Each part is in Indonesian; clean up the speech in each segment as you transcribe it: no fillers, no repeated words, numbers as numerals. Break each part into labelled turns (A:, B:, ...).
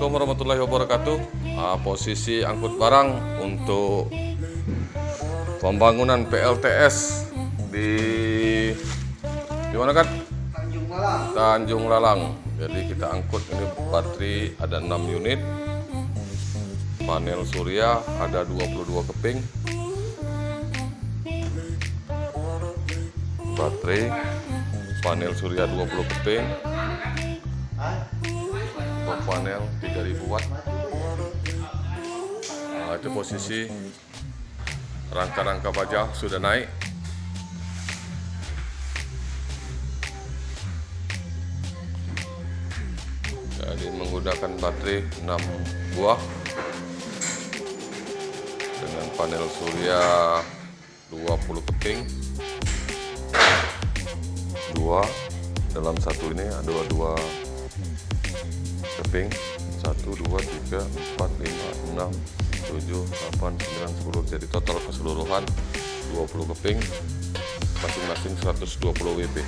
A: Assalamualaikum warahmatullahi wabarakatuh. Posisi angkut barang untuk pembangunan PLTS di mana kan? Tanjung Lalang. Jadi kita angkut ini baterai ada 6 unit, panel surya ada 22 keping, baterai panel surya 20 keping, panel 3000 watt. Itu posisi rangka-rangka baja sudah naik. Jadi menggunakan baterai 6 buah dengan panel surya 20 keping, dua dalam satu ini ada dua keping, 1, 2, 3, 4, 5, 6, 7, 8, 9, 10. Jadi total keseluruhan 20 keping, masing-masing 120 WP.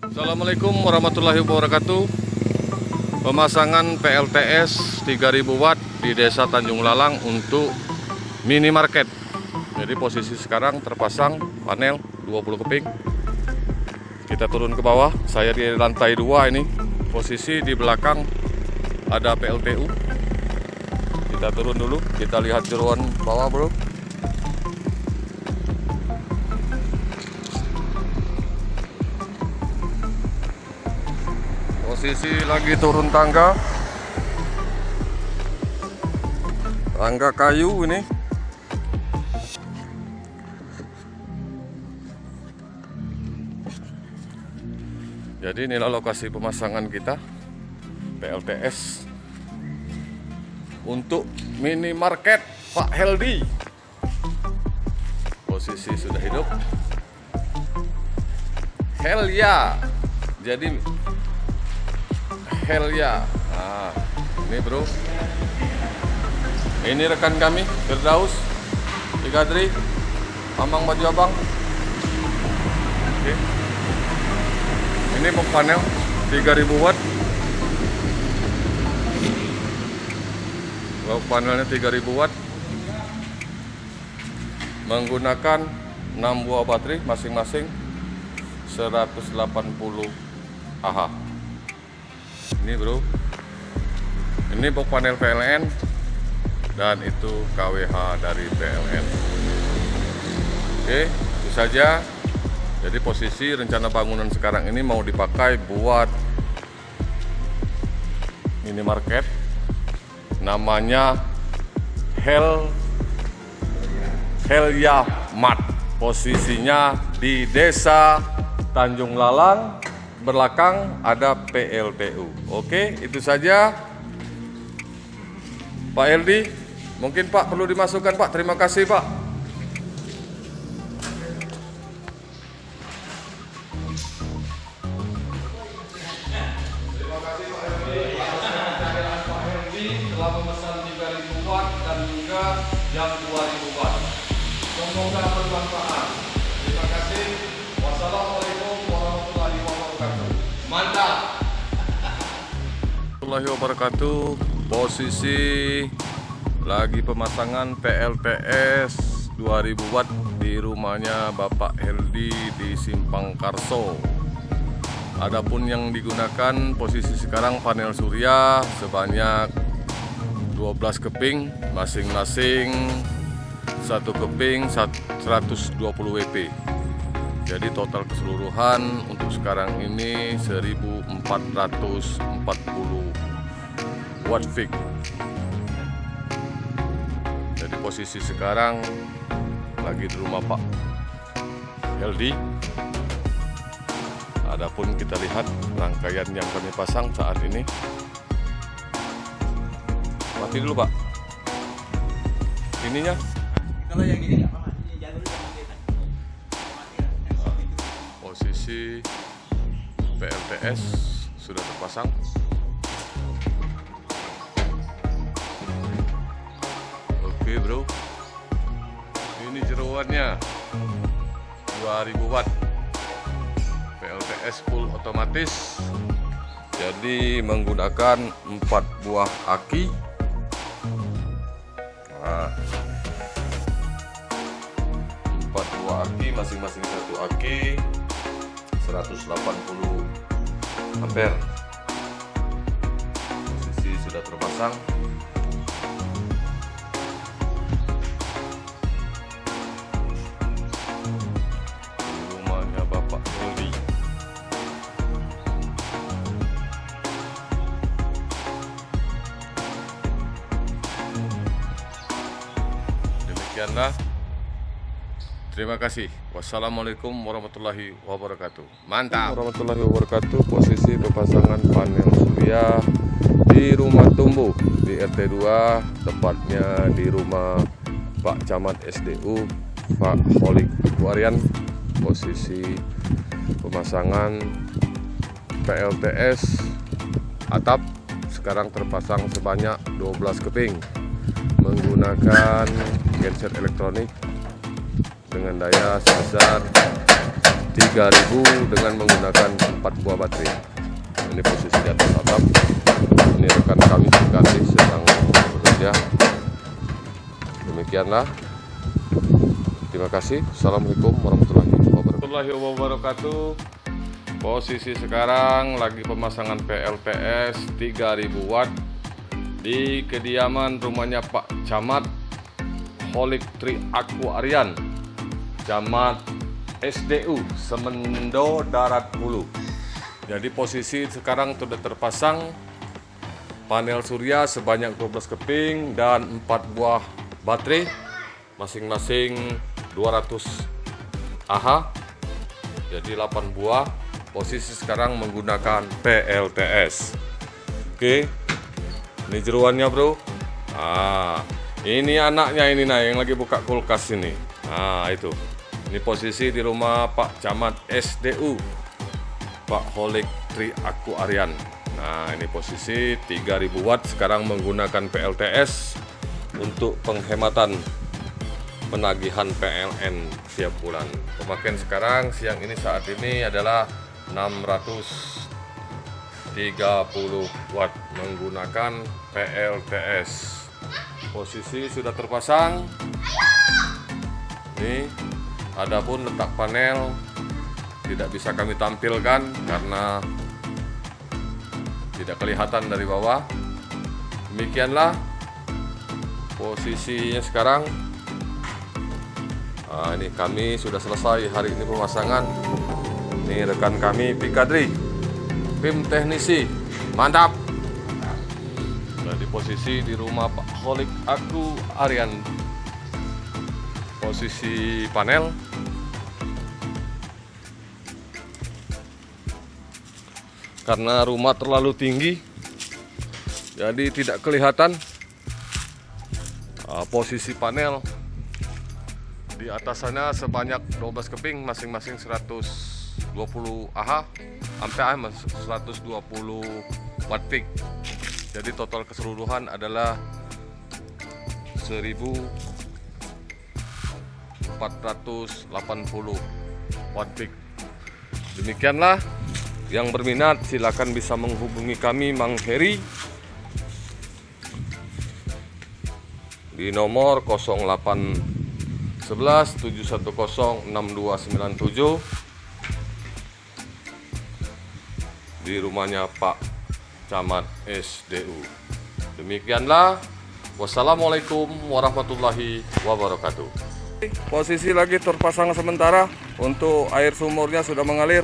A: Assalamualaikum warahmatullahi wabarakatuh. Pemasangan PLTS 3000 watt di Desa Tanjung Lalang untuk minimarket. Jadi posisi sekarang terpasang panel 20 keping. Kita turun ke bawah. Saya di lantai 2 ini. Posisi di belakang ada PLTU. Kita turun dulu. Kita lihat jeruan bawah, bro. Posisi lagi turun tangga kayu ini. Jadi inilah lokasi pemasangan kita PLTS untuk minimarket Pak Heldi. Posisi sudah hidup. Hell ya. Jadi hell ya. Nah, ini bro. Ini rekan kami, Firdaus, Ikadri, Mamang Baju Abang. Oke. Ini panel 3000 watt. Panelnya 3000 watt. Menggunakan 6 buah baterai masing-masing 180 Ah. Ini bro, ini box panel PLN dan itu KWH dari PLN. Oke, itu saja. Jadi posisi rencana bangunan sekarang ini mau dipakai buat minimarket, namanya Helya Mart. Posisinya di Desa Tanjung Lalang, belakang ada PLTU. Oke, itu saja. Pak Heldi, mungkin Pak perlu dimasukkan Pak. Terima kasih Pak. Terima kasih Pak Heldi. Semoga bermanfaat. Terima kasih. Wassalamualaikum warahmatullahi wabarakatuh. Mantap. Warahmatullahi wabarakatuh. Posisi lagi pemasangan PLTS 2000 watt di rumahnya Bapak Heldi di Simpang Karso. Adapun yang digunakan posisi sekarang panel surya sebanyak 12 keping, masing-masing satu keping 120 WP. Jadi total keseluruhan untuk sekarang ini 1440 watt peak. Jadi posisi sekarang lagi di rumah Pak Heldi. Adapun kita lihat rangkaian yang kami pasang saat ini. Mati dulu Pak. Ininya.
B: Kalau yang ini nggak apa-apa, ini jalur yang
A: posisi PLTS sudah terpasang. Oke bro, ini jeroannya 2000 watt PLTS full otomatis. Jadi menggunakan 4 buah aki. Nah, 4 buah aki, masing-masing satu aki 180 ampere. Posisi sudah terpasang. Rumahnya Bapak Heldi. Demikianlah. Terima kasih. Wassalamualaikum warahmatullahi wabarakatuh. Mantap. Warahmatullahi wabarakatuh. Posisi pemasangan panel surya di rumah Tumbuh di RT 2, tepatnya di rumah Pak Camat SDU Pak Holik Aquarian. Posisi pemasangan PLTS atap sekarang terpasang sebanyak 12 keping menggunakan genset elektronik dengan daya sebesar 3000 dengan menggunakan 4 buah baterai. Ini posisi di atas atap. Ini rekan kami kasih sedang bekerja. Demikianlah. Terima kasih. Assalamualaikum warahmatullahi wabarakatuh. Posisi sekarang lagi pemasangan PLTS 3000 watt di kediaman rumahnya Pak Camat Holik Aquarian, Camat SDU Semendo Darat Hulu. Jadi posisi sekarang sudah terpasang panel surya sebanyak 12 keping dan 4 buah baterai masing-masing 200 Ah. Jadi 8 buah. Posisi sekarang menggunakan PLTS. Oke. Ini jeruannya, Bro. Ini anaknya ini yang lagi buka kulkas ini. Itu. Ini posisi di rumah Pak Camat SDU Pak Holik Aquarian. Nah, ini posisi 3000 watt sekarang menggunakan PLTS untuk penghematan penagihan PLN tiap bulan. Pemakaian sekarang siang ini saat ini adalah 630 watt menggunakan PLTS. Posisi sudah terpasang. Nih, adapun letak panel tidak bisa kami tampilkan karena tidak kelihatan dari bawah. Demikianlah posisinya sekarang. Ini kami sudah selesai hari ini pemasangan. Ini rekan kami Pikadri, tim teknisi, mantap. Di posisi di rumah Pak Holik Aquarian. Posisi panel karena rumah terlalu tinggi jadi tidak kelihatan. Posisi panel di atas sana sebanyak 12 keping masing-masing 120 Ah ampere 120 watt peak. Jadi total keseluruhan adalah 1440 480 watt peak. Demikianlah, yang berminat silakan bisa menghubungi kami Mang Heri di nomor 0811 710 6297 di rumahnya Pak Camat SDU. Demikianlah, wassalamualaikum warahmatullahi wabarakatuh. Posisi lagi terpasang sementara, untuk air sumurnya sudah mengalir,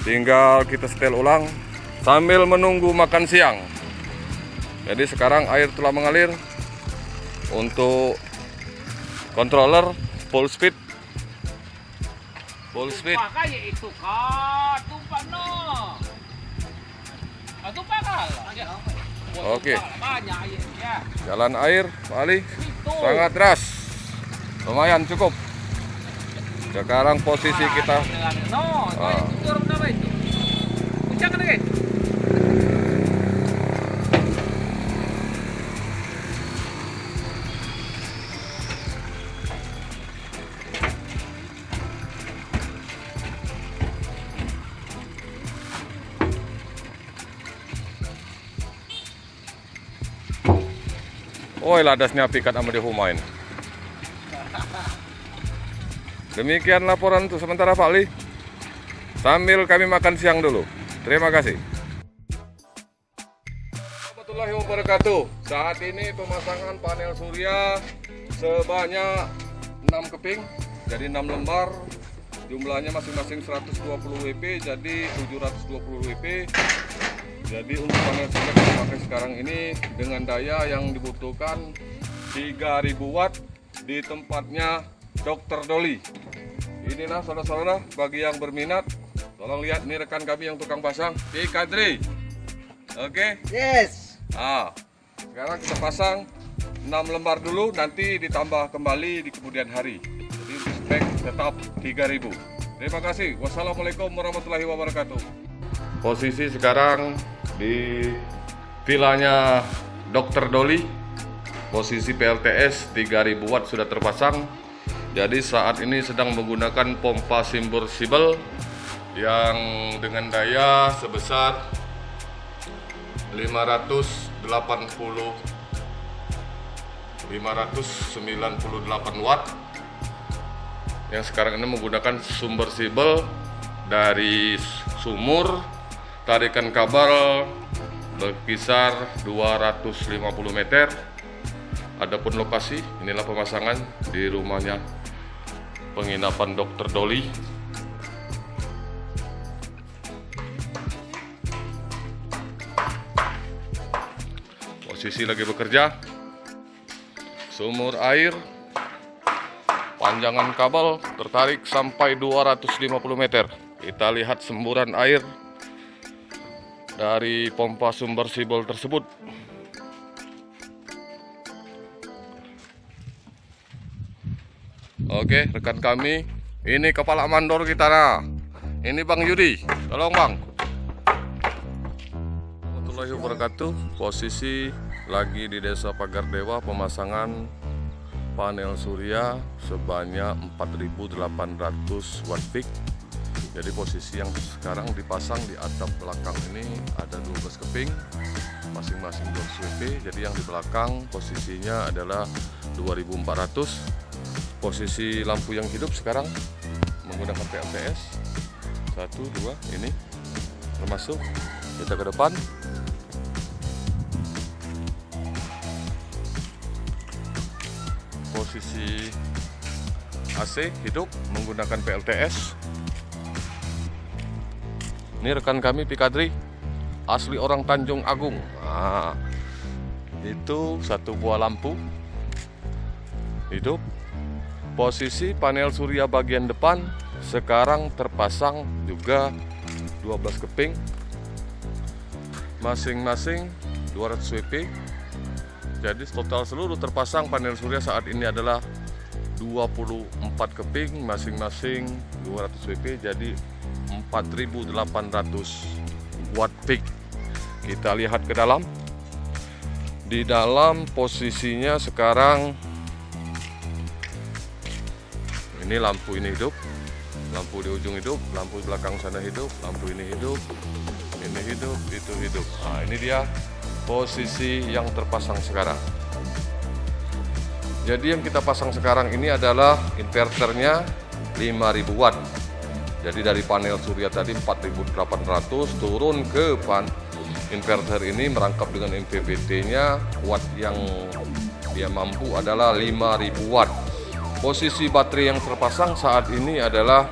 A: tinggal kita setel ulang sambil menunggu makan siang. Jadi sekarang air telah mengalir. Untuk controller full speed.
C: Kayak itu kak, tumpah no. Tumpah kalah.
A: Oke.
C: Banyak air ya.
A: Jalan air, Pak Ali,
C: Itu.
A: sangat deras. Lumayan cukup. Sekarang posisi kita
C: No, itu turun apa itu? Ucap kan guys?
A: Oi, ladasnya pikat sama dia humain. Demikian laporan untuk sementara Pak Ali. Sambil kami makan siang dulu. Terima kasih. Warahmatullahi wabarakatuh. Saat ini pemasangan panel surya sebanyak 6 keping, jadi 6 lembar. Jumlahnya masing-masing 120 WP, jadi 720 WP. Jadi untuk panel surya kita pakai sekarang ini dengan daya yang dibutuhkan 3000 watt di tempatnya Dr. Doli. Inilah saudara-saudara, bagi yang berminat, tolong lihat nih rekan kami yang tukang pasang, Kadri. Oke?
B: Yes.
A: Nah, sekarang kita pasang 6 lembar dulu, nanti ditambah kembali di kemudian hari. Jadi untuk spek tetap 3000. Terima kasih. Wassalamualaikum warahmatullahi wabarakatuh. Posisi sekarang di vilanya Dr. Doli. Posisi PLTS 3000 watt sudah terpasang. Jadi saat ini sedang menggunakan pompa submersible yang dengan daya sebesar 598 watt. Yang sekarang ini menggunakan submersible dari sumur, tarikan kabel berkisar 250 meter. Adapun lokasi, inilah pemasangan di rumahnya penginapan Dr. Doli. Posisi lagi bekerja. Sumur air, panjangan kabel tertarik sampai 250 meter. Kita lihat semburan air dari pompa submersible tersebut. Oke, rekan kami, ini kepala mandor kita. Nah, ini Bang Yudi, tolong Bang. Warahmatullahi wabarakatuh. Posisi lagi di Desa Pagar Dewa, pemasangan panel surya sebanyak 4800 watt peak. Jadi posisi yang sekarang dipasang di atap belakang ini ada 12 keping, masing-masing 200 WP. Jadi yang di belakang posisinya adalah 2400. Posisi lampu yang hidup sekarang menggunakan PLTS 1, 2, ini termasuk. Kita ke depan. Posisi AC hidup menggunakan PLTS. Ini rekan kami Pikadri, asli orang Tanjung Agung. Nah, itu satu buah lampu hidup. Posisi panel surya bagian depan sekarang terpasang juga 12 keping, masing-masing 200 WP. Jadi total seluruh terpasang panel surya saat ini adalah 24 keping, masing-masing 200 WP, jadi 4800 watt peak. Kita lihat ke dalam. Di dalam posisinya sekarang Ini lampu ini hidup, lampu di ujung hidup, lampu belakang sana hidup, lampu ini hidup, itu hidup. Nah, ini dia posisi yang terpasang sekarang. Jadi yang kita pasang sekarang ini adalah inverternya 5000 watt. Jadi dari panel surya tadi 4800 turun ke inverter ini merangkap dengan MPPT-nya. Watt yang dia mampu adalah 5000 watt. Posisi baterai yang terpasang saat ini adalah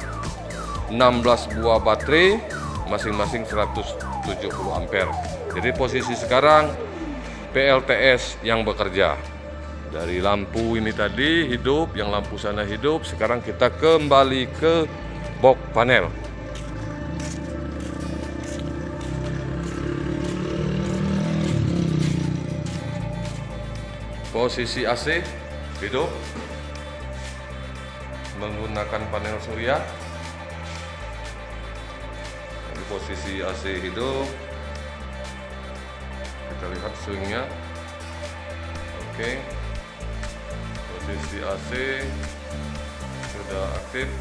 A: 16 buah baterai masing-masing 170 ampere. Jadi posisi sekarang PLTS yang bekerja. Dari lampu ini tadi hidup, yang lampu sana hidup. Sekarang kita kembali ke box panel. Posisi AC hidup menggunakan panel surya. Ini posisi AC hidup. Kita lihat swingnya. Oke. Posisi AC sudah aktif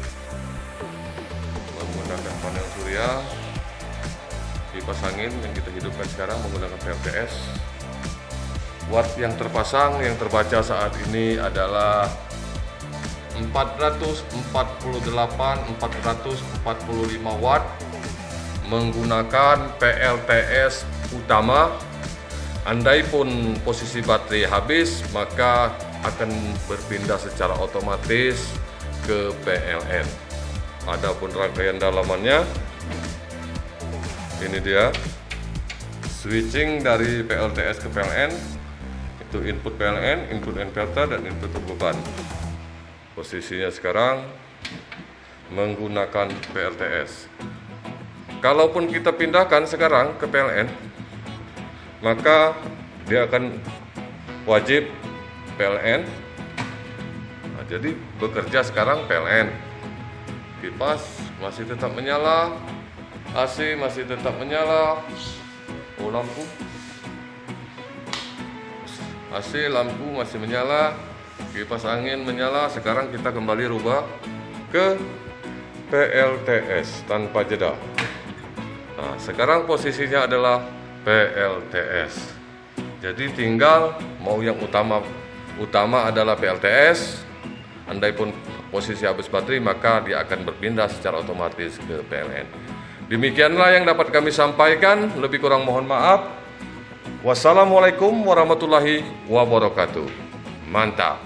A: menggunakan panel surya. Kipas angin yang kita hidupkan sekarang menggunakan PLTS. Watt yang terpasang, yang terbaca saat ini adalah 445 watt menggunakan PLTS utama. Andai pun posisi baterai habis, maka akan berpindah secara otomatis ke PLN. Adapun rangkaian dalamannya, ini dia switching dari PLTS ke PLN. Itu input PLN, input inverter, dan input beban. Posisinya sekarang menggunakan PLTS. Kalaupun kita pindahkan sekarang ke PLN, maka dia akan wajib PLN. Nah, jadi bekerja sekarang PLN. Kipas masih tetap menyala, AC masih tetap menyala. Oh, lampu AC, lampu masih menyala, kipas angin menyala. Sekarang kita kembali rubah ke PLTS tanpa jeda. Nah, sekarang posisinya adalah PLTS. Jadi tinggal mau yang utama adalah PLTS. Andai pun posisi habis baterai, maka dia akan berpindah secara otomatis ke PLN. Demikianlah yang dapat kami sampaikan. Lebih kurang mohon maaf. Wassalamualaikum warahmatullahi wabarakatuh. Mantap.